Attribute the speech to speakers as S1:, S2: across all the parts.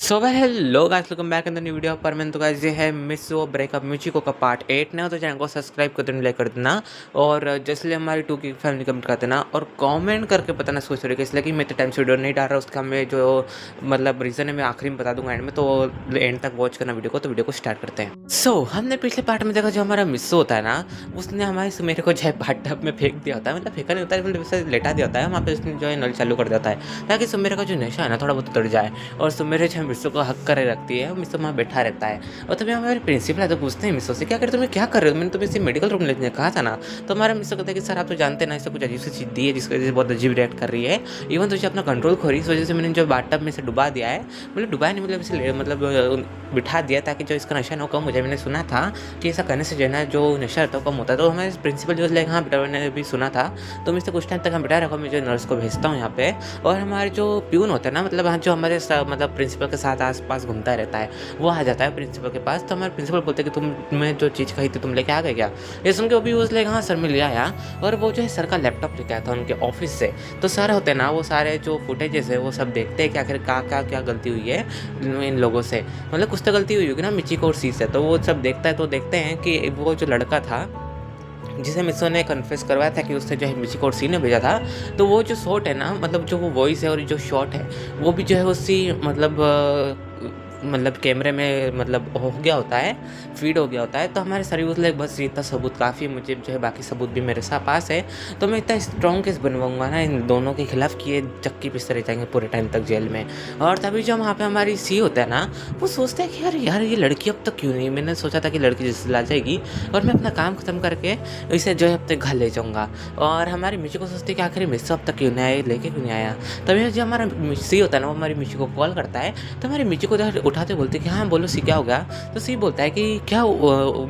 S1: So hello guys, welcome back in the new video पर मैंने तो गाइस ये है मिसो ब्रेकअप म्यूजिको का पार्ट 8 ने हो तो चैनल को सब्सक्राइब कर देना, लाइक कर देना और जैसे हमारी 2 की फैमिली कमेंट कर देना और कमेंट करके बताना सोच रहे इसलिए कि मैं तो टाइम से वीडियो नहीं डाल रहा। उसका मैं जो मतलब रीज़न है मैं आखिरी में बता दूंगा एंड में, तो एंड तक वॉच करना वीडियो को। तो वीडियो को स्टार्ट करते हैं। हमने पिछले पार्ट में देखा जो हमारा मिसो होता है ना, उसने हमारे सुमेर को जो है बाथटब में फेंक दिया होता है, मतलब फेंका नहीं होता है, मतलब उसे लेटा दिया होता है वहाँ पे। उसने जो है नल चालू कर देता है ताकि सुमेर का जो नशा है ना थोड़ा बहुत उतर जाए और सुमेर जो है मिसो को हक करे रखती है। मिसो वहाँ बैठा रहता है और तभी हमारे प्रिंसिपल है तो पूछते हैं मिसो से, क्या कर तुम्हें क्या कर रहे हो, मैंने तुम्हें इसे मेडिकल रूम लेने कहा था ना। तो हमारा मिसो कहता है कि सर आप तो जानते हैं ना, इसे कुछ अजीब सी चीज़ दी है जिसकी वजह से बहुत अजीब रिएक्ट कर रही है। इवन तुझे अपना कंट्रोल खो रही, इस वजह से मैंने जो बाथटब में से डुबा दिया है, मतलब डुबाया नहीं, मतलब इसे मतलब बिठा दिया ताकि जो इसका नशा ना कम हो जाए। मैंने सुना था कि ऐसा करने से जो है ना जो नशा रहता है कम होता है। तो हमारे प्रिंसिपल जो लाइक हाँ बेटा मैंने भी सुना था, तो मैं इसे कुछ टाइम तक हम बिठा रखो, मैं जो नर्स को भेजता हूँ यहाँ पे। और हमारे जो प्यून होता है ना, मतलब हाँ जो हमारे मतलब प्रिंसिपल के साथ आस पास घूमता रहता है, वो आ जाता है प्रिंसिपल के पास। तो हमारे प्रिंसिपल बोलते हैं कि तुम्हें जो चीज़ कही थी तुम लेके आ गए क्या। ये सुन के वो भी उस लाइक हाँ सर मैं ले आया, और वो जो है सर का लैपटॉप लेके आया था उनके ऑफिस से। तो सर होते हैं ना वो सारे जो फुटेजेस है वो सब देखते हैं कि आखिर क्या गलती हुई है इन लोगों से, मतलब कुछ तो गलती हुई होगी ना मिचिको और सी से। तो वो सब देखता है, तो देखते हैं कि वो जो लड़का था जिसे मिसो ने कन्फेस करवाया था कि उससे जो है मिचिको और सी ने भेजा था, तो वो जो शॉट है ना, मतलब जो वो वॉइस है और जो शॉट है वो भी जो है उसी मतलब कैमरे में मतलब हो गया होता है, फीड हो गया होता है। तो हमारे सर यूज़ लाइक बस इतना सबूत काफ़ी है, मुझे जो है बाकी सबूत भी मेरे साथ पास है, तो मैं इतना स्ट्रॉन्ग केस बनवाऊंगा ना इन दोनों के खिलाफ कि ये चक्की पिसते रह जाएंगे पूरे टाइम तक जेल में। और तभी जो वहाँ पे हमारी सी होता है ना, वो सोचता है कि यार यार ये लड़की अब तक क्यों नहीं, मैंने सोचा था कि लड़की जैसे ला जाएगी और मैं अपना काम खत्म करके इसे जो है अब तक घर ले जाऊँगा। और हमारी मिची को सोचती है कि आखिर मिस्सो अब तक क्यों नहीं आया, लेके क्यों नहीं आया। तभी जो हमारा सी होता है ना, वो हमारी मिची को कॉल करता है। तो हमारी मिची को उठाते बोलते कि हाँ बोलो सी क्या हो गया। तो सी बोलता है कि क्या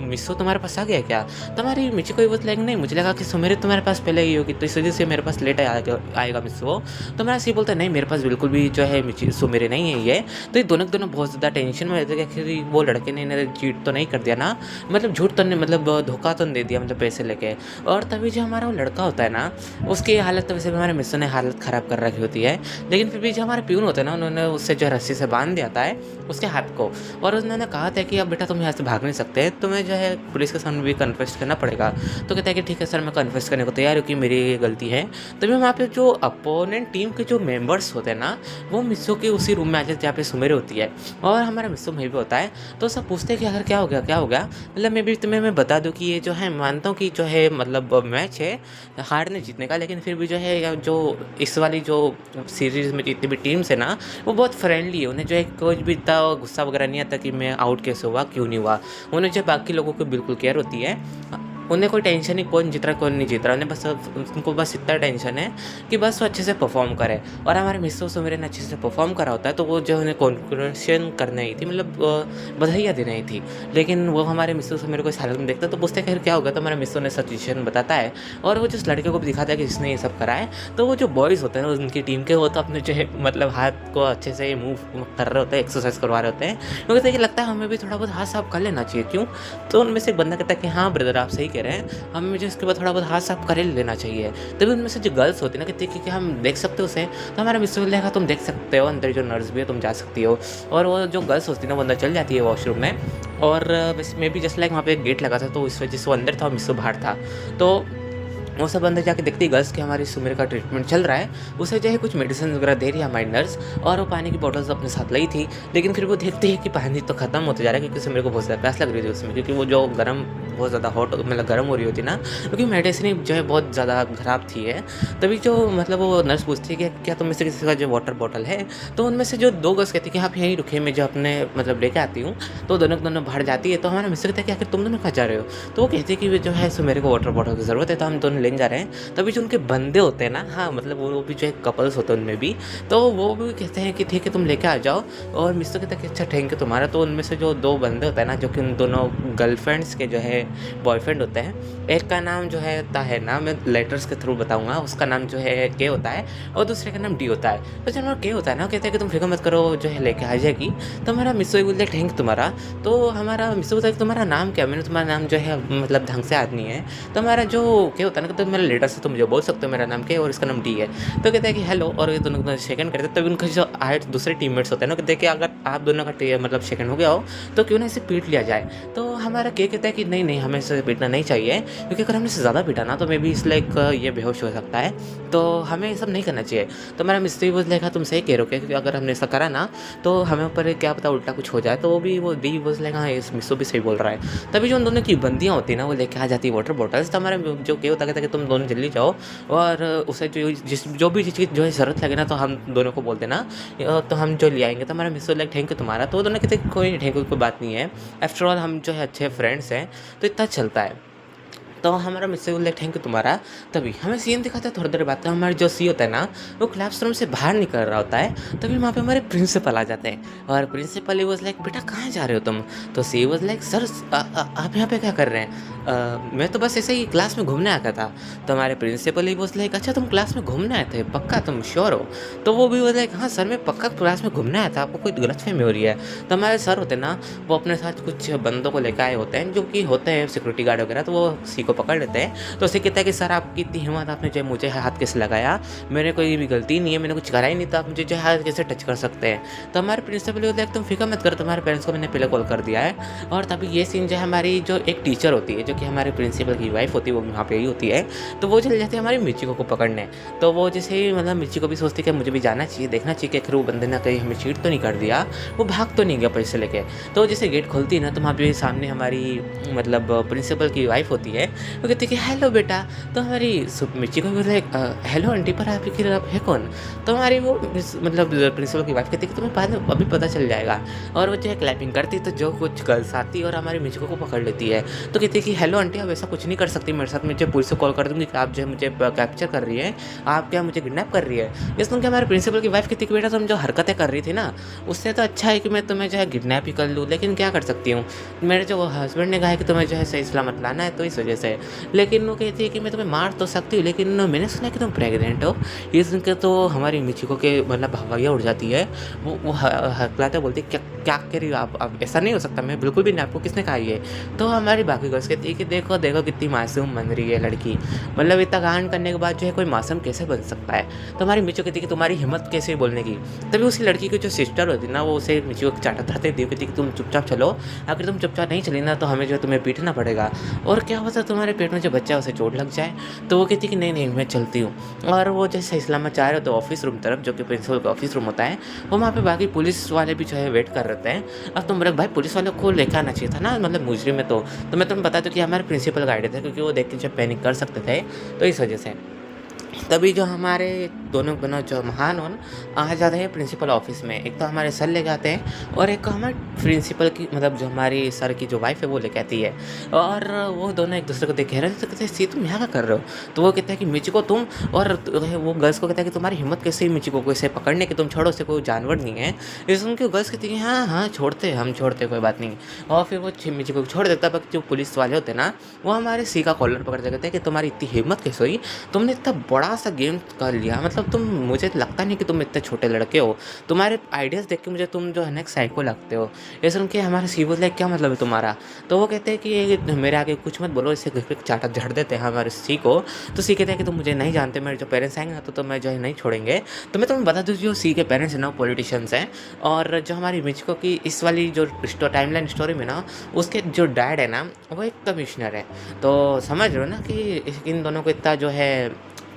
S1: मिस्सो तुम्हारे पास आ गया क्या। तो हमारी मिची को बोलती लाइक नहीं, मुझे लगा कि सुमेरे तुम्हारे पास पहले ही होगी, तो इस वजह से मेरे पास लेट आएगा मिस्सो। तो हमारा सी बोलता है नहीं मेरे पास बिल्कुल भी जो है मिची सुमेरे नहीं है ये। तो ये दोनों दोनों बहुत ज़्यादा टेंशन में रहते हैं कि आखिर वो लड़के ने चीट तो नहीं कर दिया ना, मतलब झूठ तो नहीं, मतलब धोखा तो नहीं दे दिया, मतलब पैसे लेके। और तभी जो हमारा वो लड़का होता है ना, उसकी हालत तो वैसे भी हमारे मिस्सो ने हालत ख़राब कर रखी होती है, लेकिन फिर भी जो हमारे प्यून होता है ना, उन्होंने उससे जो रस्सी से बांध दिया था उसके हाथ को। और उन्होंने कहा था कि अब बेटा तुम यहाँ से भाग नहीं सकते, तुम्हें जो है पुलिस के सामने भी कन्फेस करना पड़ेगा। तो कहता है कि ठीक है सर मैं कन्फेस करने को तैयार हूँ कि मेरी ये गलती है। तभी वहाँ पे जो अपोनेंट टीम के जो मेंबर्स होते हैं ना, वो मिस्सो के उसी रूम में आ जाते जहाँ पे सुमेर होती है, और हमारा मिस्सो वहीं पे होता है। तो सब पूछते हैं कि आखिर क्या हो गया क्या हो गया। मतलब मैं भी तुम्हें मैं बता दूँ कि ये जो है मानता हूँ कि जो है मतलब मैच है हारने जीतने का, लेकिन फिर भी जो है जो इस वाली जो सीरीज़ में जितनी भी टीम्स है ना, वो बहुत फ्रेंडली है। उन्हें जो है कुछ भी इतना गुस्सा वगैरह नहीं आता कि मैं आउट कैसे हुआ क्यों नहीं हुआ। उन्हें जो बाकी लोगों को बिल्कुल केयर होती है, उन्हें कोई टेंशन नहीं कौन जीत रहा कौन नहीं जीत रहा, उन्हें बस उनको बस इतना टेंशन है कि बस वो अच्छे से परफॉर्म करे। और हमारे मिस्सो सुमेरे ने अच्छे से परफॉर्म करा होता है, तो वो जो उन्हें कॉन्ग्रेचुलेशन करनी ही थी, मतलब बधाइयाँ देनी थी। लेकिन वो हमारे मिस्सो सुमेरे को इस हालत में देखता है, तो पूछते हैं क्या होगा। तो हमारे मिस्सो ने सिचुएशन बताता है और वो जिस लड़के को भी दिखाता है कि जिसने ये सब करा है। तो वो जो बॉयज़ होते हैं ना उनकी टीम के, वो तो अपने जो है मतलब हाथ को अच्छे से मूव कर रहे होते हैं, एक्सरसाइज करवा रहे होते हैं। वो कहते हैं कि लगता है हमें भी थोड़ा बहुत हाथ साफ कर लेना चाहिए, क्यों। तो उनमें से एक बंदा कहता है कि हाँ ब्रदर आप सही कह रहे हैं, हमें मुझे इसके बाद थोड़ा बहुत हाथ साफ कर ही लेना चाहिए। तभी उनमें से जो गर्ल्स होती है ना कहती है कि हम देख सकते हो उसे। तो हमारा मिस्टर बोलेगा तुम देख सकते हो, अंदर जो नर्स भी है तुम जा सकती हो। और वो जो गर्ल्स होती है ना वो अंदर चल जाती है वॉशरूम में। और वैसे मैं भी जस्ट लाइक वहाँ पे एक गेट लगा था, तो इस वजह से वो अंदर था और मिस्टर बाहर था। तो वो सब अंदर जाके देखती है गर्ल्स कि हमारी सुमेर का ट्रीटमेंट चल रहा है, उसे जो है कुछ मेडिसिन वगैरह दे रही है हमारी नर्स। और वो पानी की बॉटल्स अपने साथ लाई थी, लेकिन फिर वो देखती है कि पानी तो खत्म होता जा रहा है, क्योंकि सुमेर को बहुत ज़्यादा प्यास लग रही थी उसमें, क्योंकि वो जो गर्म बहुत ज़्यादा हॉट मतलब गर्म हो रही होती ना, क्योंकि मेडिसिन जो है बहुत ज़्यादा ख़राब थी है। तभी जो मतलब वो नर्स पूछती है कि क्या तुम में से किसी का जो वाटर बॉटल है। तो उनमें से जो दो गर्ल्स कहती है कि आप यहीं रुके, मैं जो अपने मतलब लेके आती हूँ। तो दोनों दोनों बाहर जाती है। तो हमारा मिस्टर कहता है कि आखिर तुम दोनों कहाँ जा रहे हो। तो वो कहती है कि जो है सुमेर को वाटर बॉटल की ज़रूरत है, तो हम दोनों लेने जा रहे हैं। तभी जो उनके बंदे होते हैं ना, हाँ मतलब वो भी जो है कपल्स होते हैं उनमें भी, तो वो भी कहते हैं कि ठीक है तुम लेके आ जाओ। और मिस्टर कहता है कि अच्छा थैंक यू तुम्हारा। तो उनमें से जो दो बंदे होते हैं ना, जो कि उन दोनों गर्लफ्रेंड्स के जो है बॉयफ्रेंड होते हैं, एक का नाम जो है ना मैं लेटर्स के थ्रू बताऊंगा, उसका नाम जो है के होता है और दूसरे का नाम डी होता है। तो जो के होता है ना कहता है कि तुम फिक्र मत करो, जो है लेके आ जाएगी। तो हमारा मिस्टर बोलते हैं थैंक तुम्हारा। तो हमारा मिस्टर बोलता है कि तुम्हारा नाम क्या, मैंने तुम्हारा नाम जो है मतलब ढंग से याद नहीं है। तो हमारा जो क्या होता है ना तो मेरा लीडर से तो मुझे बोल सकते हो मेरा नाम क्या है और इसका नाम डी है। तो कहते हैं कि हेलो, और ये दोनों सेकंड करते हैं, तभी उनके जो आए दूसरे टीममेट्स होते हैं ना, कहते हैं कि अगर आप दोनों का मतलब सेकंड हो गया हो तो क्यों ना इसे पीट लिया जाए। तो हमारा के कहता है कि नहीं नहीं, हमें इसे पीटना नहीं चाहिए, क्योंकि अगर हमने इसे ज़्यादा पीटा ना तो मे बी इसलिए ये बेहोश हो सकता है, तो हमें ये सब नहीं करना चाहिए। तो मेरा मिस्त्री बोल लेगा तुम सही कह रहे हो क्या, क्योंकि अगर हमने ऐसा करा ना तो हमें ऊपर क्या पता उल्टा कुछ हो जाए। तो वो भी वो डी बोल लेगा हाँ इस मिस्सो भी सही बोल रहा है। तभी जो उन दोनों की बंदियाँ होती है ना वो लेके आ जाती है वाटर बॉटल्स। तो हमारे जो के होता कहता है कि तुम दोनों जल्दी जाओ और उसे जो भी चीज़ की जो है ज़रूरत लगे ना तो हम दोनों को बोल देना, तो हम जो ले आएंगे। तो हमारा मिस्सो लाइक थैंक यू तुम्हारा। तो वो दोनों कहते कोई थैंक यू कोई बात नहीं है, आफ्टर ऑल हम जो है अच्छे फ्रेंड्स हैं, तो इतना चलता है। तो हमारा मिस्टर बोल थैंक यू तुम्हारा। तभी हमें सीन दिखाता है थोड़ी देर बाद, तो हमारे जो सी होता है ना वो क्लासरूम से बाहर निकल रहा होता है। तभी वहाँ पे हमारे प्रिंसिपल आ जाते हैं और प्रिंसिपल ही वॉज लाइक बेटा कहाँ जा रहे हो तुम। तो सी वॉज लाइक सर आप यहाँ पे क्या कर रहे हैं। मैं तो बस ऐसे ही क्लास में घूमने आया था। तो हमारे प्रिंसिपल ही वॉज लाइक अच्छा तुम क्लास में घूमने आए थे पक्का, तुम श्योर हो। तो वो भी वॉज लाइक हाँ सर मैं पक्का क्लास में घूमने आया था, आपको कोई गलतफहमी हो रही है। तो हमारे सर होते हैं ना वो अपने साथ कुछ बंदों को लेकर आए होते हैं जो कि होते हैं सिक्योरिटी गार्ड वगैरह। तो वो सी को पकड़ लेते हैं। तो उसे कहता है कि सर आपकी इतनी हिम्मत, आपने जो मुझे हाथ कैसे लगाया, मेरे कोई भी गलती नहीं है, मैंने कुछ करा ही नहीं था, आप मुझे जो हाथ कैसे टच कर सकते हैं। तो हमारे प्रिंसिपल होता है तुम फिक्र मत करो, तुम्हारे पेरेंट्स को मैंने पहले कॉल कर दिया है। और तभी ये सीन जो है हमारी जो एक टीचर होती है जो कि हमारे प्रिंसिपल की वाइफ होती है वो वहाँ पे ही होती है। तो वो चले जाते हैं हमारी मिर्ची को पकड़ने। तो वो जैसे ही मतलब मिर्ची को भी सोचती है कि मुझे भी जाना चाहिए, देखना चाहिए कि आखिर वो बंदे ने कहीं हमें चीट तो नहीं कर दिया, वो भाग तो नहीं गया पैसे लेके। तो जैसे गेट खोलती है ना तो वहाँ पे सामने हमारी मतलब प्रिंसिपल की वाइफ होती है। वो कहती है कि हेलो बेटा। तो हमारी मिर्ची को बोले हेलो आंटी पर आप फिर आप है कौन। तो हमारी वो मतलब प्रिंसिपल की वाइफ कहती है कि तुम्हें बाद में अभी पता चल जाएगा। और वो जो है क्लैपिंग करती तो जो कुछ गर्ल्स आती और हमारी मिर्ची को पकड़ लेती है। तो कहती है कि हेलो आंटी आप ऐसा कुछ नहीं कर सकती मेरे साथ, मुझे पुलिस को कॉल कर दूंगी कि आप जो है मुझे कैप्चर कर रही है, आप क्या मुझे किडनैप कर रही है। इस सुन के हमारे प्रिंसिपल की वाइफ कहती है कि बेटा तुम जो हरकतें कर रही थी ना उससे तो अच्छा है कि मैं तुम्हें जो है किडनैप ही कर लूँ, लेकिन क्या कर सकती हूँ, मेरे जो हस्बैंड ने कहा है कि तुम्हें जो है सही सलामत लाना है तो इस वजह से। लेकिन वो कहती है कि मैं तुम्हें मार तो सकती हूँ, लेकिन मैंने सुना कि तुम प्रेग्नेंट हो। ये सुन के तो हमारी मिचिको के मतलब हवाइयाँ उड़ जाती है। वो हकलाते बोलती क्या क्या कह रही हो आप, अब ऐसा नहीं हो सकता, मैं बिल्कुल भी नहीं, आपको किसने कहा ये। तो हमारी बाकी गर्ल्स कहती है कि देखो देखो कितनी मासूम बन रही है लड़की, मतलब इतना कांड करने के बाद जो है कोई मासूम कैसे बन सकता है। तो हमारी मिचो कहती है कि तुम्हारी हिम्मत कैसे बोलने की। तभी उसी लड़की की जो सिस्टर होती है ना वो उसे मिचो को चाटा धरते दी, कहती कि तुम चुपचाप चलो, अगर तुम चुपचाप नहीं चली ना तो हमें जो है तुम्हें पीटना पड़ेगा, और क्या होता तुम्हारे पेट में जो बच्चा है उसे चोट लग जाए। तो वो कहती कि नहीं नहीं मैं चलती हूँ। और वो जैसे इस्लाम चाह रहे हो तो ऑफिस रूम तरफ जो कि प्रिंसिपल का ऑफिस रूम होता है, वो वहाँ पे बाकी पुलिस वाले भी जो है वेट कर रहे हैं। अब तुम भाई पुलिस वालों को लेकर आना चाहिए था ना, मतलब मुजरिम में तो मैं तुम्हें बता दूँ कि हमारे प्रिंसिपल गाइड थे, क्योंकि वो देख के जब पैनिक कर सकते थे तो इस वजह से। तभी जो हमारे दोनों जो महान हो ना आ जाते हैं प्रिंसिपल ऑफिस में। एक तो हमारे सर लेके आते हैं और एक हमारे प्रिंसिपल की मतलब जो हमारी सर की जो वाइफ है वो लेके आती है। और वो दोनों एक दूसरे को देख रहे थे, तो कहते हैं सी तुम यहाँ क्या कर रहे हो। तो वो कहता है कि मिचिको तुम, और वो गर्ल्स को कहता है कि तुम्हारी हिम्मत कैसे ही मिचिको को इसे पकड़ने की, तुम छोड़ो, से कोई जानवर नहीं है। इस उनके गर्ल्स कहती है हाँ हाँ छोड़ते हम छोड़ते कोई बात नहीं। और फिर वो मिचिको को छोड़ देता है। जो पुलिस वाले होते हैं ना वो हमारे सी का कॉलर पकड़ के कहते हैं कि तुम्हारी इतनी हिम्मत कैसे हुई, तुमने इतना बड़ा सा गेम कर लिया, मतलब तुम, मुझे लगता नहीं कि तुम इतने छोटे लड़के हो, तुम्हारे आइडियाज़ देख के मुझे तुम जो है ना साइको लगते हो। ये सुन के हमारे सी बोलते क्या मतलब है तुम्हारा। तो वो कहते हैं कि मेरे आगे कुछ मत बोलो, इससे चाटा झड़ देते हैं हमारे सी को। तो सी कहते हैं कि तुम मुझे नहीं जानते, मेरे जो पेरेंट्स आएंगे ना तो मैं जो है नहीं छोड़ेंगे। तो मैं तुम्हें बता दूँ जो सी के पेरेंट्स हैं ना पॉलिटिशियंस हैं, और जो हमारी मिचको की इस वाली जो टाइमलाइन स्टोरी में ना उसके जो डैड है ना वो एक कमिश्नर है। तो समझ रहे हो ना कि इन दोनों को इतना जो है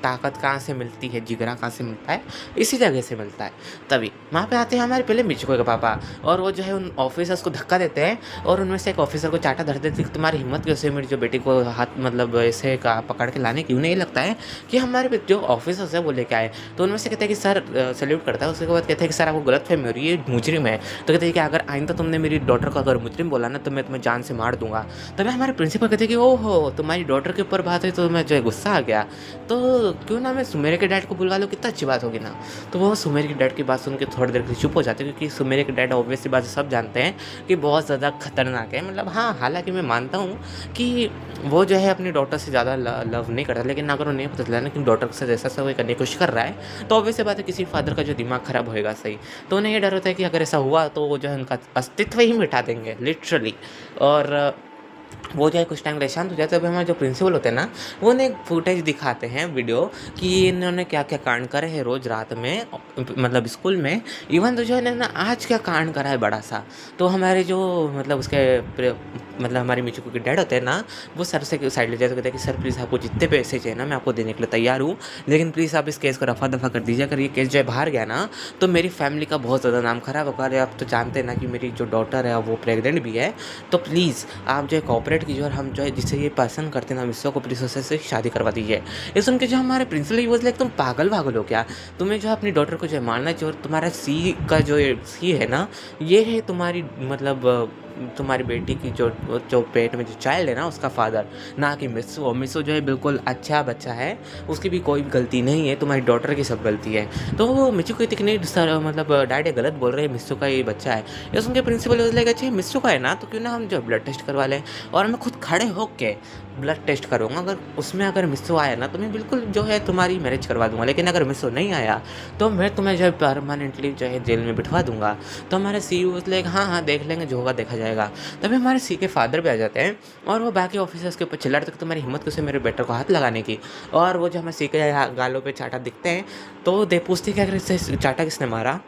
S1: ताकत कहाँ से मिलती है, जिगरा कहाँ से मिलता है, इसी जगह से मिलता है। तभी वहाँ पे आते हैं हमारे पहले मिचको के पापा, और वो जो है उन ऑफिसर्स को धक्का देते हैं और उनमें से एक ऑफिसर को चाटा धर देते हैं कि तुम्हारी हिम्मत कैसे मेरी जो बेटी को हाथ मतलब ऐसे का पकड़ के लाने की। उन्हें ये लगता है कि हमारे जो ऑफिसर्स है वो लेके आए। तो उनमें से कहते हैं कि सर सैल्यूट करता है। उसके बाद कहते हैं कि सर आपको गलतफहमी हो रही है, मुजरिम है। तो कहते हैं कि अगर आइंदा तुमने मेरी डॉटर को अगर मुजरिम बोला ना तो मैं तुम्हें जान से मार दूंगा। तभी हमारे प्रिंसिपल कहते हैं कि ओहो तुम्हारी डॉटर के ऊपर बात है, तो मैं जो है गुस्सा आ गया, तो क्यों ना मैं सुमेरे के डैड को बुलवा लो, कितना अच्छी बात होगी ना। तो वो सुमेरे के डैड की बात सुन के थोड़ी देर के चुप हो जाते हैं, क्योंकि सुमेरे के डैड ऑब्वियसली बात सब जानते हैं कि बहुत ज़्यादा खतरनाक है। मतलब हाँ, हालांकि मैं मानता हूँ कि वो जो है अपनी डॉटर से ज़्यादा लव नहीं करता, लेकिन अगर उन्हें पता चला ना कि डॉटर से जैसा सा वो करने की कोशिश कर रहा है तो ऑब्वियसली बात है किसी फादर का जो दिमाग खराब होएगा सही। तो उन्हें ये डर होता है कि अगर ऐसा हुआ तो वो जो है उनका अस्तित्व ही मिटा देंगे लिटरली। और वो जो है कुछ टाइम के लिए शांत हो जाता है। तभी हमारे जो प्रिंसिपल होते हैं ना, वो उन्हें एक फुटेज दिखाते हैं वीडियो कि इन्होंने क्या-क्या कांड करे हैं रोज़ रात में मतलब स्कूल में। इवन तो जो है ना आज क्या कांड करा है बड़ा-सा। तो हमारे जो मतलब उसके मतलब हमारी मिचुको के डैड होते हैं ना, वो सर से साइड ले जाके कहते हैं कि सर प्लीज़ आपको जितने पैसे चाहिए ना मैं आपको देने के लिए तैयार हूँ। लेकिन प्लीज़ आप इस केस को रफ़ा-दफ़ा कर दीजिए। अगर ये केस जो है बाहर गया ना, तो मेरी फैमिली का बहुत ज़्यादा नाम खराब होगा। और आप तो जानते हैं ना कि मेरी जो डॉटर है वो प्रेग्नेंट भी है। तो प्लीज़ आप जो है कोऑपरेट कीजिए और हम जो है जिससे ये पसंद करते हैं ना विश्व को प्लीज़ उससे से शादी करवा दीजिए। ये सुन के जो हमारे प्रिंसिपल ही बोले तुम पागल-वागल हो क्या? तुम्हें जो है अपनी डॉटर को जो है मारना चाहिए। और तुम्हारा सी का जो ये सी है ना, ये है तुम्हारी मतलब तुम्हारी बेटी की जो जो पेट में जो चाइल्ड है ना उसका फादर, ना कि मिस्सू। मिस्सू जो है बिल्कुल अच्छा बच्चा है, उसकी भी कोई गलती नहीं है, तुम्हारी डॉटर की सब गलती है। तो वो मिच्चू को इतनी सर मतलब डैडी गलत बोल रहे हैं, मिस्सू का ये बच्चा है। ये सुन के प्रिंसिपल बोले अच्छा ये मिस्सू का है ना, तो क्यों ना हम जो ब्लड टेस्ट करवा लें। और मैं खुद खड़े होके ब्लड टेस्ट करूँगा। अगर उसमें अगर मिस्सू आया ना, तो मैं बिल्कुल जो है तुम्हारी मैरिज करवा दूँगा। लेकिन अगर मिस्सू नहीं आया, तो मैं तुम्हें जो है परमानेंटली जो है जेल में बिठवा दूँगा। तो हमारे सीईओ बोले हाँ, हाँ देख लेंगे, जो होगा देखा जाएगा। तभी हमारे सी के फादर भी आ जाते हैं और वो बाकी ऑफिसर्स के ऊपर चिल्लाते कि तुम्हारी हिम्मत कैसे मेरे बेटर को हाथ लगाने की। और वो जो हमें सी के गालों पे चाटा दिखते हैं, तो दे पूछते कि अगर इससे चाटा किसने मारा।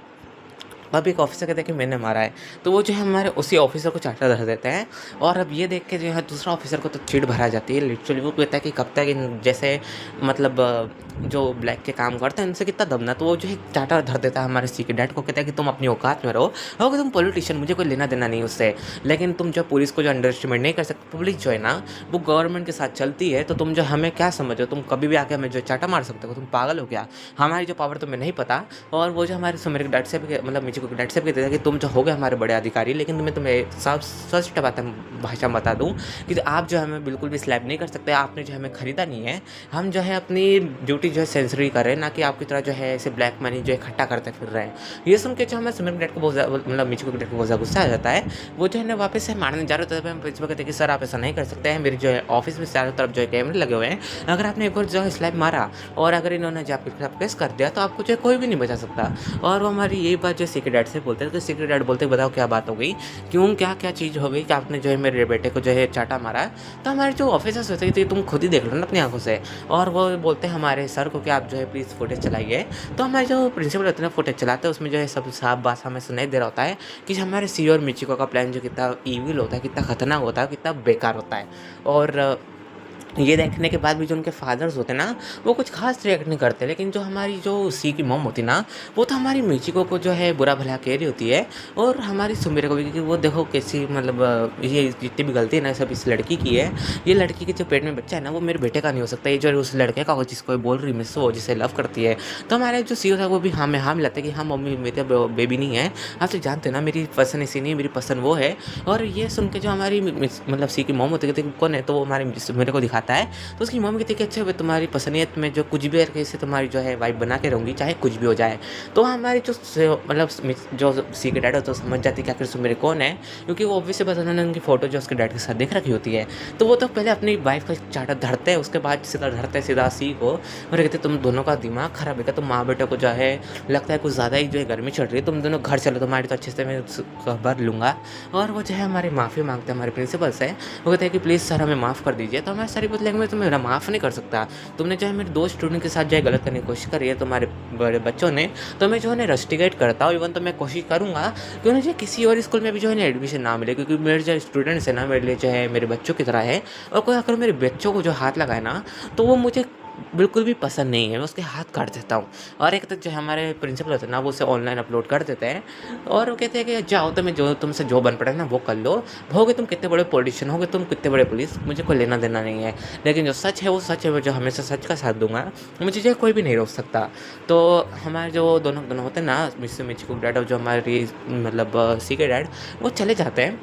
S1: अब एक ऑफिसर कहता है कि मैंने मारा है। तो वो जो है हमारे उसी ऑफिसर को चाटा धर देते हैं। और अब ये देख के जो है दूसरा ऑफिसर को तो चिढ़ भरा जाती है लिटरली। वो कहता है कि कब तक जैसे मतलब जो ब्लैक के काम करते हैं उनसे कितना दम ना। तो वो जो है चाटा धर देता है हमारे सी के डैड को, कहता है कि तुम अपनी औकात में रहो, कि तुम पॉलिटिशियन, मुझे कोई लेना देना नहीं उससे। लेकिन तुम जो पुलिस को जो अंडर एस्टिमेट नहीं कर सकते, पुलिस जो है ना वो गवर्नमेंट के साथ चलती है। तो तुम जो हमें क्या समझो, तुम कभी भी आके हमें जो चाटा मार सकते हो, तुम पागल हो क्या? हमारी जो पावर तुम्हें नहीं पता। और वो जो हमारे मेरे डैड से भी मतलब मुझे डैड से भी कहते थे कि तुम जो हो गए हमारे बड़े अधिकारी, लेकिन तुम्हें सब स्पष्ट भाषा में बता दूं कि आप जो हमें बिल्कुल भी स्लैब नहीं कर सकते। आपने जो हमें खरीदा नहीं है। हम जो है अपनी ड्यूटी जो है सेंसरी कर रहे हैं, ना कि आपकी तरह जो है ऐसे ब्लैक मनी जो है इकट्ठा करते फिर रहे हैं। ये सुन के जो हमें सुमित डैड को बहुत मतलब मिचू के डैड को बहुत ज़्यादा गुस्सा आ जाता है। वो जो है ना वापस से मारने जा रहे होते हैं। प्रिंसिपल कहते हैं कि सर आप ऐसा नहीं कर सकते हैं, मेरी जो है ऑफिस में चारों तरफ जो है कैमरे लगे हुए हैं। अगर आपने एक बार जो है स्लैब मारा और अगर इन्होंने जो आपके खिलाफ केस कर दिया, तो आपको जो है कोई भी नहीं बचा सकता। और वो हमारी यही बात जो सीक्रेट डैड से बोलते हैं। तो सीक्रेट डैड बोलते बताओ क्या बात हो गई, क्यों क्या चीज़ हो गई कि आपने जो है मेरे बेटे को जो है चाटा मारा है। तो हमारे जो ऑफिसर्स होते हैं तुम खुद ही देख लो ना अपनी आंखों से। और वो बोलते हैं हमारे सर को कि आप जो है प्लीज़ फुटेज चलाइए। तो हमारे जो प्रिंसिपल होते हैं ना फुटेज चलाते हैं, उसमें जो है सब साफ बात हमें सुनाई दे रहा होता है कि हमारे सी और मिचिको का प्लान जो कितना ईविल होता है, कितना खतरनाक होता है, कितना बेकार होता है। और ये देखने के बाद भी जो उनके फादर्स होते हैं ना, वो कुछ खास रिएक्ट नहीं करते। लेकिन जो हमारी जो सी की मॉम होती ना, वो तो हमारी मिचिको को जो है बुरा भला कह रही होती है। और हमारी सुमिरा को भी, क्योंकि वो देखो कैसी मतलब ये जितनी भी गलती है ना सब इस लड़की की है। ये लड़की के जो पेट में बच्चा है ना, वो मेरे बेटे का नहीं हो सकता। ये जो उस लड़के का हो जिसको बोल रही मिस हो, जिसे लव करती है। तो हमारे जो सी था वो भी हाँ में हाँ मिलाते कि हाँ मम्मी मेरा बेबी नहीं है। आप तो जानते हो ना मेरी पसंद ऐसी नहीं, मेरी पसंद वो है। और ये सुन के जो हमारी मतलब सी की मॉम होती है कौन है, तो वो हमारे मेरे को दिखाता है। तो उसकी मम्मी कहती है कि अच्छा तुम्हारी पसंदियत में जो कुछ भी करके से तुम्हारी जो है वाइफ बना के रहूँगी, चाहे कुछ भी हो जाए। तो हमारी जो मतलब जो सी के डैड होता है, तो समझ जाती है कि आखिर सुमेरे कौन है, क्योंकि वो ऑब्वियसली बस उन्होंने उनकी फ़ोटो जो उसके डैड के साथ देख रखी होती है। तो वो तो पहले अपनी वाइफ का चाटा धरते हैं, उसके बाद सीधा धरते हैं सीधा सी को। और कहते तुम दोनों का दिमाग खराब है क्या? तुम माँ बेटे को जो है लगता है कुछ ज़्यादा ही जो है गर्मी चढ़ रही है, तुम दोनों घर चलो, तुम्हारी तो अच्छे से मैं खबर लूँगा। और वो जो है हमारी माफ़ी मांगते हैं हमारे प्रिंसिपल से। वो कहते हैं कि प्लीज़ सर हमें माफ़ कर दीजिए। तो हमारे सर बोलते हैं मैं तुम्हें माफ़ नहीं कर सकता। तुमने जो है मेरे 2 स्टूडेंट के साथ जो है गलत करने की कोशिश करी है तुम्हारे बड़े बच्चों ने, तो मैं जो है ना रस्टिकेट करता हूँ। इवन तो मैं कोशिश करूँगा कि उन्हें जो किसी और स्कूल में भी जो है ना एडमिशन ना मिले, क्योंकि मेरे जो स्टूडेंट्स हैं ना मेरे लिए जो है मेरे बच्चों की तरह है। और कोई अगर मेरे बच्चों को जो हाथ लगाए ना, तो वो मुझे बिल्कुल भी पसंद नहीं है, मैं उसके हाथ काट देता हूँ। और एक तक जो हमारे प्रिंसिपल होते हैं ना, वो उसे ऑनलाइन अपलोड कर देते हैं। और वो कहते हैं कि जाओ तुम्हें जो तुमसे जो बन पड़े ना वो कर लो, होगे तुम कितने बड़े पॉलिटिशियन, होगे तुम कितने बड़े पुलिस, मुझे कोई लेना देना नहीं है। लेकिन जो सच है वो सच है, मैं जो हमेशा सच का साथ दूंगा, मुझे जो कोई भी नहीं रोक सकता। तो हमारे जो दोनों होते हैं ना, मिस्टर मिचिको डैड और जो हमारी मतलब सी के डैड, वो चले जाते हैं।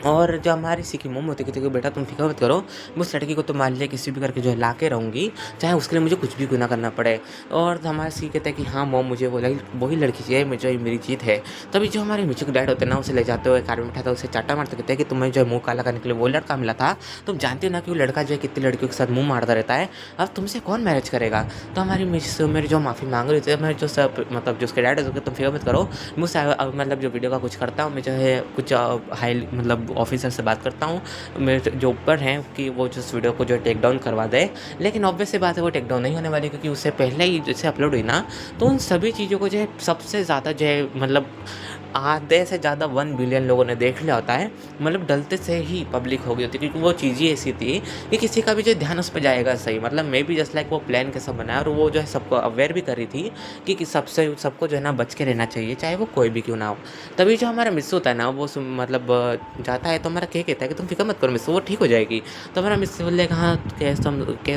S1: और जो हमारी सी की मॉम होती है कि बेटा तुम फिक्र मत करो, मैं उस लड़की को तुम्हारे लिए किसी भी करके जो है ला के रहूँगी, चाहे उसके लिए मुझे कुछ भी गुनाह करना पड़े। और हमारे सी कहते हैं कि हाँ मॉम मुझे वही लड़की चाहिए, मुझे मेरी जीत है। तभी जो हमारे मिचुक डैड होते हैं ना, उसे ले जाते हुए कार में बैठाते उसे चाटा मारते, कहते हैं कि तुम्हें जो है मुँह काला करने के लिए वो लड़का मिला था। तुम जानते हो ना कि वो लड़का जो है कितनी लड़कियों के साथ मुँह मारता रहता है, अब तुमसे कौन मैरिज करेगा। तो हमारी मेरी जो माफ़ी मांग रही थी, मैं जो सब मतलब जो उसके डैड है तुम फिक्र मत करो, मुझसे मतलब जो वीडियो का कुछ करता हूँ मैं जो है कुछ हाई मतलब ऑफिसर से बात करता हूँ, मेरे जो ऊपर हैं कि वो जो इस वीडियो को जो है टेक डाउन करवा दे। लेकिन ऑब्वियस सी बात है वो टेक डाउन नहीं होने वाली, क्योंकि उससे पहले ही जैसे अपलोड हुई ना, तो उन सभी चीज़ों को जो है सबसे ज़्यादा जो है मतलब आधे से ज़्यादा 1 बिलियन लोगों ने देख लिया होता है। मतलब डलते से ही पब्लिक हो गई होती है, क्योंकि वो चीज़ ही ऐसी थी कि किसी का भी जो ध्यान उस पे जाएगा सही। मतलब मे बी जस्ट लाइक वो प्लान कैसा बनाया, और वो जो है सबको अवेयर भी कर रही थी कि सबको जो है ना बच के रहना चाहिए, चाहे वो कोई भी क्यों ना हो। तभी जो हमारा मिस होता है ना, वो मतलब जाता है तो हमारा क्या कहता है कि तुम फिक्र मत करो मिस, वो ठीक हो जाएगी। तो हमारा मिस बोल देगा हाँ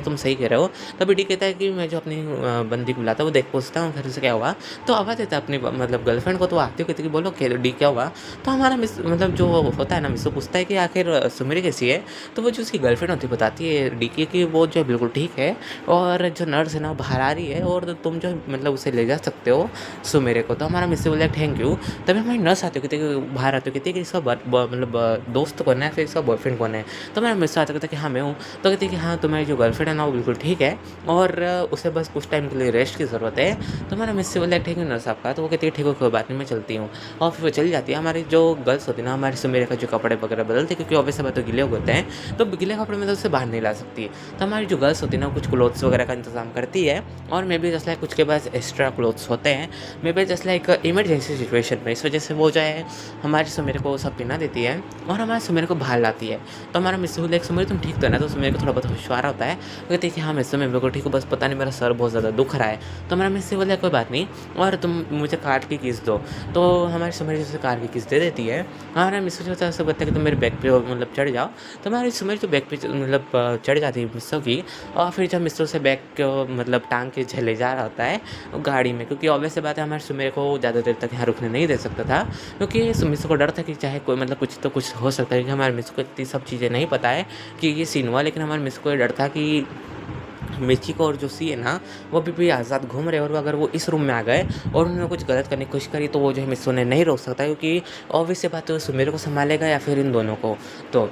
S1: तुम सही कह रहे हो। तभी डी कहता है कि मैं जो अपनी बंदी को बुलाता हूँ, वो देख पूछता हूँ घर से क्या हुआ, तो आवाज़ देता है अपनी मतलब गर्लफ्रेंड को। तो आती हो कहती कि बोलो डी क्या हुआ। तो हमारा मिस मतलब जो होता है ना, मिस पूछता है कि आखिर सुमेरी कैसी है। तो वो जो उसकी गर्लफ्रेंड होती है बताती है डी की वो जो है बिल्कुल ठीक है, और जो नर्स है ना वो बाहर आ रही है, और तुम जो मतलब उसे ले जा सकते हो सुमेरे को। तो हमारा मिस से बोला थैंक यू। तभी हमारी नर्स आती कहती है बाहर आती कहती है कि इसका मतलब दोस्त कौन है, फिर इसका बॉयफ्रेंड कौन है। तो हमारा मिस आते कहता है कि हाँ मैं हूँ। तो कहती है कि हाँ तुम्हारी जो गर्लफ्रेंड है ना वो बिल्कुल ठीक है, और उसे बस कुछ टाइम के लिए रेस्ट की ज़रूरत है। तो हमारा मिस से बोला ठीक है नर्स आपका। तो वो कहती है ठीक है कोई बात नहीं मैं चलती हूँ, और फिर वो चली जाती है। हमारी जो गर्ल्स होती है ना, हमारे सुमेरे का जो कपड़े वगैरह बदलते, क्योंकि ऑब्वियस बात तो गीले होते हैं, तो गीले कपड़े में तो उसे बाहर नहीं ला सकती। तो हमारी जो गर्ल्स होती है ना कुछ क्लोथ्स वगैरह का इंतजाम करती है, और मे बी जस्ट लाइक कुछ के पास एक्स्ट्रा क्लोथ्स होते हैं, may be just like emergency situation में। इस वजह से वो जो है हमारे सुमेरे को सब पहना देती है, और हमारे सुमेरे को बाहर लाती है। तो हमारा मिस लाइक सुमेरे तुम ठीक तो है ना। तो सुमेरे को थोड़ा बहुत होशवारा होता है, वो कहती है कि हाँ मिस मैं बिल्कुल ठीक हूँ, बस पता नहीं मेरा सर बहुत ज़्यादा दुख रहा है। तो हमारा मिस बोला कोई बात नहीं, और तुम मुझे कार की किस दो। तो हमारी सुमेरी से कार की किस दे देती है। हमारा मिस्सो जो होता है उससे बोलता है कि तुम मेरे बैग पे मतलब चढ़ जाओ। तो हमारी सुमेरी तो बैग पे मतलब चढ़ जाती है मिस्सो की, और फिर जब मिस्सो से बैग को मतलब टांग के ले जा रहा होता है गाड़ी में, क्योंकि ऑब्वियस बात है हमारे सुमेरे को ज़्यादा देर तक यहाँ रुकने नहीं दे सकता था, क्योंकि मिस्सो को डर था कि चाहे कोई मतलब कुछ तो कुछ हो सकता है, क्योंकि हमारे मिस्सो को इतनी सब चीज़ें नहीं पता है कि ये सीन हुआ। लेकिन हमारे मिस्सो को ये डर था कि मिर्ची को और जो सी है ना वो भी आज़ाद घूम रहे हैं, और अगर वो इस रूम में आ गए और उन्होंने कुछ गलत करने की कोशिश करी, तो वो जो है मिस्सो ने नहीं रोक सकता, क्योंकि ऑब्वियस सी बात है सुमेरे को संभालेगा या फिर इन दोनों को। तो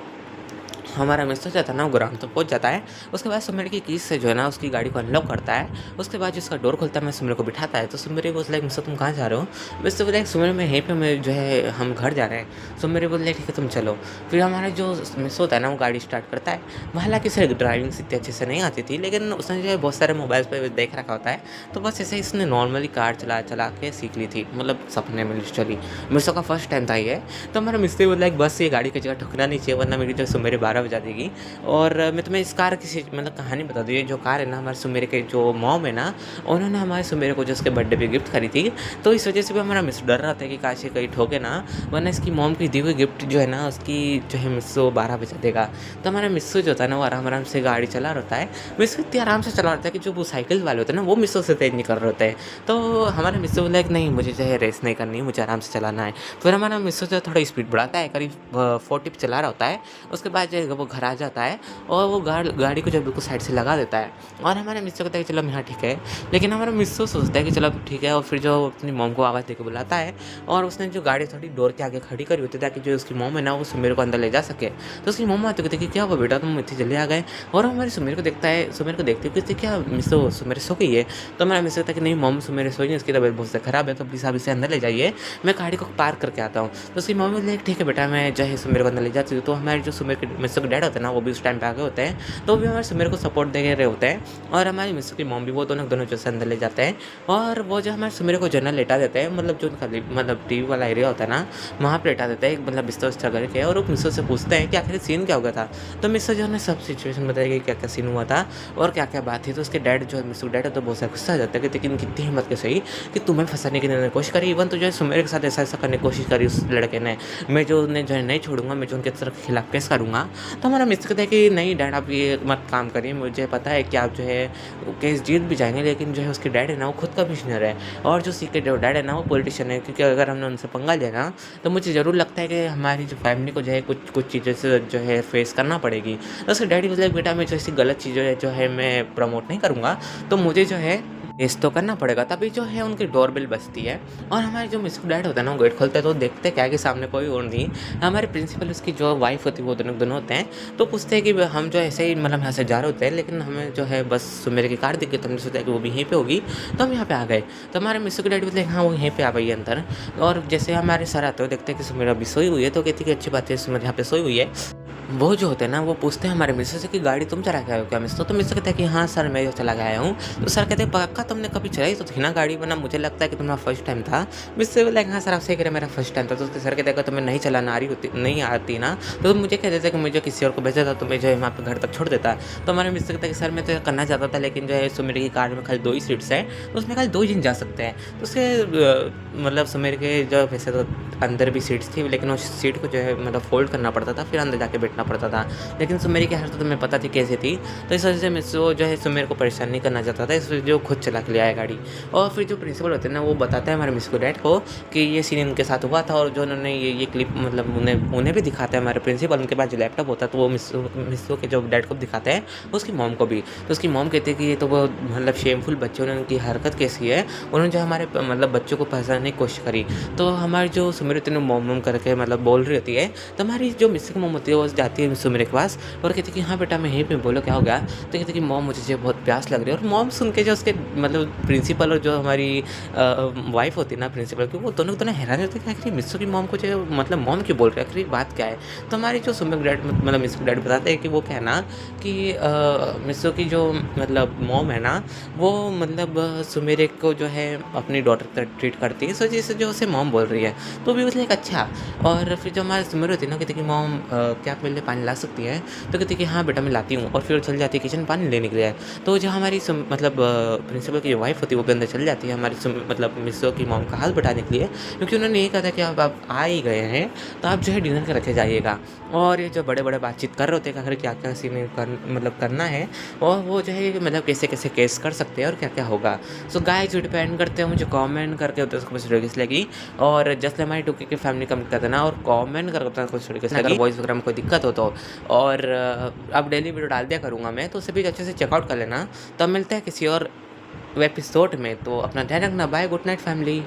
S1: हमारा मिस्टर जो था ना वो ग्राउंड तक पहुँच जाता है। उसके बाद सुमेरी की कीज से जो है ना उसकी गाड़ी को अनलॉक करता है। उसके बाद जिसका डोर खुलता है मैं सुमेरी को बिठाता है। तो सुमेरी बोल लाइक मिस्टर तुम कहाँ जा रहे हो। मिस्टर बोला सुमेरी में यहीं पे मैं जो है हम घर जा रहे हैं। सुमेरी बोले ठीक है तुम चलो। फिर हमारा जो मिस्टर होता है ना वो गाड़ी स्टार्ट करता है। हालांकि उसे ड्राइविंग इतनी अच्छे से नहीं आती थी, लेकिन उसने जो है बहुत सारे मोबाइल्स पर देख रखा होता है, तो बस ऐसे इसने नॉर्मली कार चला चला के सीख ली थी, मतलब सपने में लिटरली मिस्टर का फर्स्ट टाइम था ये। तो हमारा मिस्टर बोला एक बस ये गाड़ी की जगह ठुकना नहीं चाहिए, वरना मेरी जो सुमेरी 12 बजा देगी। और मैं तुम्हें इस कार की मतलब कहानी बता दूँ। ये जो कार है ना हमारे सुमेरे के जो मॉम है ना, उन्होंने हमारे सुमेरे को जो उसके बर्थडे पे गिफ्ट करी थी, तो इस वजह से भी हमारा मिस डर रहा था कि काश ये कहीं ठोके ना, वरना इसकी मॉम की दी हुई गिफ्ट जो है ना उसकी जो है मिस्सो 12 बजा देगा। तो हमारा मिस्सो जो होता है ना वो आराम आराम से गाड़ी चला रहता है। मिस्सो इतनी आराम से चला रहता है कि जो वो साइकिल वाले होते हैं ना वो मिस्सो से तेज नहीं कर रहे होते हैं। तो हमारा मिस्सो बोला कि नहीं मुझे जो है रेस नहीं करनी, मुझे आराम से चलाना है। फिर हमारा मिस्सो जो है थोड़ा स्पीड बढ़ाता है, करीब 40 पे चला रहा होता है। उसके बाद जो है वो घर आ जाता है, और वो गाड़ी को जो बिल्कुल साइड से लगा देता है। और हमारे मिस्सो कहता है कि चलो यहाँ ठीक है, लेकिन हमारा मिस्सो सोचता है कि चलो ठीक है, और फिर जो अपनी मॉम को आवाज़ देकर बुलाता है, और उसने जो गाड़ी थोड़ी डोर के आगे खड़ी करी होती है ताकि जो उसकी मॉम है ना वो सुमेर को अंदर ले जा सके। तो उसकी मॉम आती कहती है कि क्या हुआ बेटा तुम इतनी जल्दी आ गए। और हमारे सुमेर को देखता है, सुमेर को देखते हुए कहते क्या मिस्सो सुमेर सो गई है। तो हमारा मिस्सो कहता है कि नहीं मॉम सुमेर सोई नहीं, उसकी तबीयत बहुत ज़्यादा खराब है, तो प्लीज़ आप इसे अंदर ले जाइए, मैं गाड़ी को पार्क करके आता हूँ। तो उसकी मॉम बोले ठीक है बेटा मैं जो है सुमेर को अंदर ले जाती हूँ। तो हमारे जो सुमेर के मिस्सो के डैड होते हैं ना वो भी उस टाइम पे आगे होते हैं, तो भी हमारे सुमेर को सपोर्ट दे रहे होते हैं। और हमारी मिस्सो की मॉम भी वो दोनों जो अंदर ले जाते हैं, और वो जो हमारे सुमेर को जनरल लेटा देते हैं, मतलब जो उनका मतलब टीवी वाला एरिया होता है ना वहाँ पर लेटा देता है, एक मतलब बिस्तर उस्तर करके। और वो मिस्सो से पूछते हैं कि आखिर सीन क्या हो गया था। तो मिस्सो जो है सब सिचुएशन बताएगी क्या क्या सीन हुआ था और क्या क्या बात थी। तो उसके डैड जो है मिस्सो डैड है तो बहुत सारा गुस्सा आ जाता है कि लेकिन कितनी हिम्मत के सही कि तुम्हें फंसाने की कोशिश करी, इवन तो जो है सुमेर के साथ ऐसा करने की कोशिश करी उस लड़के ने, मैं जो उन्हें जो है नहीं छोड़ूंगा, मैं जो उनके तरफ खिलाफ केस करूँगा। तो हमारा मिस्सो कहता है कि नहीं डैड आप ये मत काम करिए, मुझे पता है कि आप जो है केस जीत भी जाएंगे, लेकिन जो है उसके डैड है ना वो खुद कमिश्नर है, और जो सीक्रेट जो डैड है ना वो पॉलिटिशियन है, क्योंकि अगर हमने उनसे पंगा लिया ना तो मुझे ज़रूर लगता है कि हमारी जो फैमिली को जो है कुछ चीज़ों से जो है फेस करना पड़ेगी। तो उसके डैडी बोले बेटा मैं जो ऐसी गलत चीज़ें जो है मैं प्रमोट नहीं करूँगा, तो मुझे जो है येस तो करना पड़ेगा, तभी जो है उनकी डोरबेल बजती है और हमारे जो मिस्टर डैड होते हैं ना, वो गेट खोलते हैं तो देखते क्या है कि सामने कोई और नहीं। हमारे प्रिंसिपल उसकी जो वाइफ़ होती है वो दोनों दोनों होते हैं, तो पूछते हैं कि ब हम जो ऐसे ही मतलब यहाँ से जा रहे होते हैं, लेकिन हमें जो है बस मेरे की कार दिख गई, तो हमने सोचा कि वो भी यहीं पे होगी, तो हम यहाँ पे आ गए। तो हमारे मिस्टर के डैडी बोले हाँ, वो यहीं पे आ गई है अंदर। और जैसे हमारे सर आते हुए देखते हैं कि सुमिरा अभी सोई हुई है, तो कहती है कि अच्छी बात है, सुमिरा यहाँ पे सोई हुई है। वो जो होते हैं ना, वो पूछते हैं हमारे मिसेज़ से कि गाड़ी तुम चला के आए हो क्या मिस्टर? तो मिस्टर कहता है कि हाँ सर, मैं जो चला के आया हूँ। तो सर कहते हैं पक्का तुमने कभी चलाई तो थी ना गाड़ी, वरना मुझे लगता है कि तुम्हारा फर्स्ट टाइम था। मिस्टर बोला हाँ सर, आप सही कह रहे हैं, मेरा फर्स्ट टाइम था। तो उसके सर कहते हैं अगर तुम्हें नहीं चलाना आ रही होती, नहीं आती ना, तो तुम मुझे कह देते कि मुझे किसी और को भेजा था, तो मैं जो है वहाँ पे घर तक छोड़ देता। तो हमारे मिस्टर कहता है कि सर मैं तो ये करना चाहता था, लेकिन जो है सुमेर की कार में खाली 2 ही सीट्स हैं, तो उसमें खाली 2 ही जन जा सकते हैं। तो उसके मतलब सुमेर के जो वैसे तो अंदर भी सीट्स थी, लेकिन उस सीट को जो है मतलब फ़ोल्ड करना पड़ता था, फिर अंदर जाके बैठना पड़ता था। लेकिन सुमेर की हालत तो तुम्हें पता थी कैसी थी, तो इस वजह से मिस्सो जो है सुमेर को परेशान नहीं करना चाहता था, इस वजह जो खुद चला के ले आया गाड़ी। और फिर जो प्रिंसिपल होते हैं ना, वो बताते हैं हमारे मिस को डैड को कि ये सीन इनके साथ हुआ था, और जो उन्होंने ये क्लिप मतलब उन्हें भी दिखाते हैं हमारे प्रिंसिपल, उनके पास जो लैपटॉप होता है, तो वो मिस्सो के जो डैड को दिखाते हैं, उसकी मॉम को भी। तो उसकी मॉम कहती है कि ये तो वो मतलब शेमफुल बच्चे, उन्होंने उनकी हरकत कैसी है, उन्होंने जो हमारे मतलब बच्चों को फंसाने की कोशिश करी। तो हमारी जो सुमेर होती है ना, मॉम करके मतलब बोल रही होती है, तो हमारी जो मिस की मॉम होती है वो जाती है सुमेर के पास और कहती है कि हाँ बेटा मैं यहीं पे, बोलो क्या हो गया? तो कहती है कि मॉम मुझे जो बहुत प्यास लग रही है। और मॉम सुन के जो उसके मतलब प्रिंसिपल और जो हमारी वाइफ़ होती है ना प्रिंसिपल की, वो दोनों हैरान होते हैं कि आखिर मिस्सू की मॉम को जो है मतलब मॉम क्यों बोल रहे हैं, आखिर ये बात क्या है? तो हमारी जो सुमित डैड मतलब मिस्सू डैड बताते हैं कि वो क्या है ना कि मिस्सू की जो मतलब मॉम है ना, वो मतलब सुमेर को जो है अपनी डॉटर का ट्रीट करती है, इस वजह से जो उसे मॉम बोल रही है। तो भी बोले अच्छा। और फिर जो हमारी सुमेर होती है ना, कहती है कि मॉम क्या आप मेरे लिए पानी ला सकती हैं? तो कहती है कि हाँ बेटा मैं लाती हूँ, और फिर वो चली जाती है किचन पानी लेने के लिए। तो जो हमारी मतलब प्रिंसिपल की जो वाइफ़ होती है वो भी अंदर चली जाती है हमारी मतलब मिस्सो की मॉम का हाथ बटाने के लिए, क्योंकि उन्होंने ये कहा था कि अब आप आ ही गए हैं तो आप जो है डिनर कर रखे जाइएगा। और ये जो बड़े-बड़े बातचीत कर रहे होते हैं कि आखिर क्या-क्या सीन मतलब करना है, और वो जो है मतलब कैसे-कैसे केस कर सकते हैं और क्या-क्या होगा। सो गाइस जो डिपेंड करते हैं मुझे कमेंट करके बताओ उसको वीडियो कैसी लगी, और जस्ट हमारी 2K की फैमिली कमेंट कर देना, और कमेंट करके बताना कुछ वीडियो कैसी लगी, वॉइस वगैरह में कोई दिक्कत हो तो। और अब डेली वीडियो डाल दिया करूँगा मैं, तो उसे भी अच्छे से चेकआउट कर लेना। तब मिलते हैं किसी और एपिसोड में, तो अपना ध्यान रखना। Bye, good night family.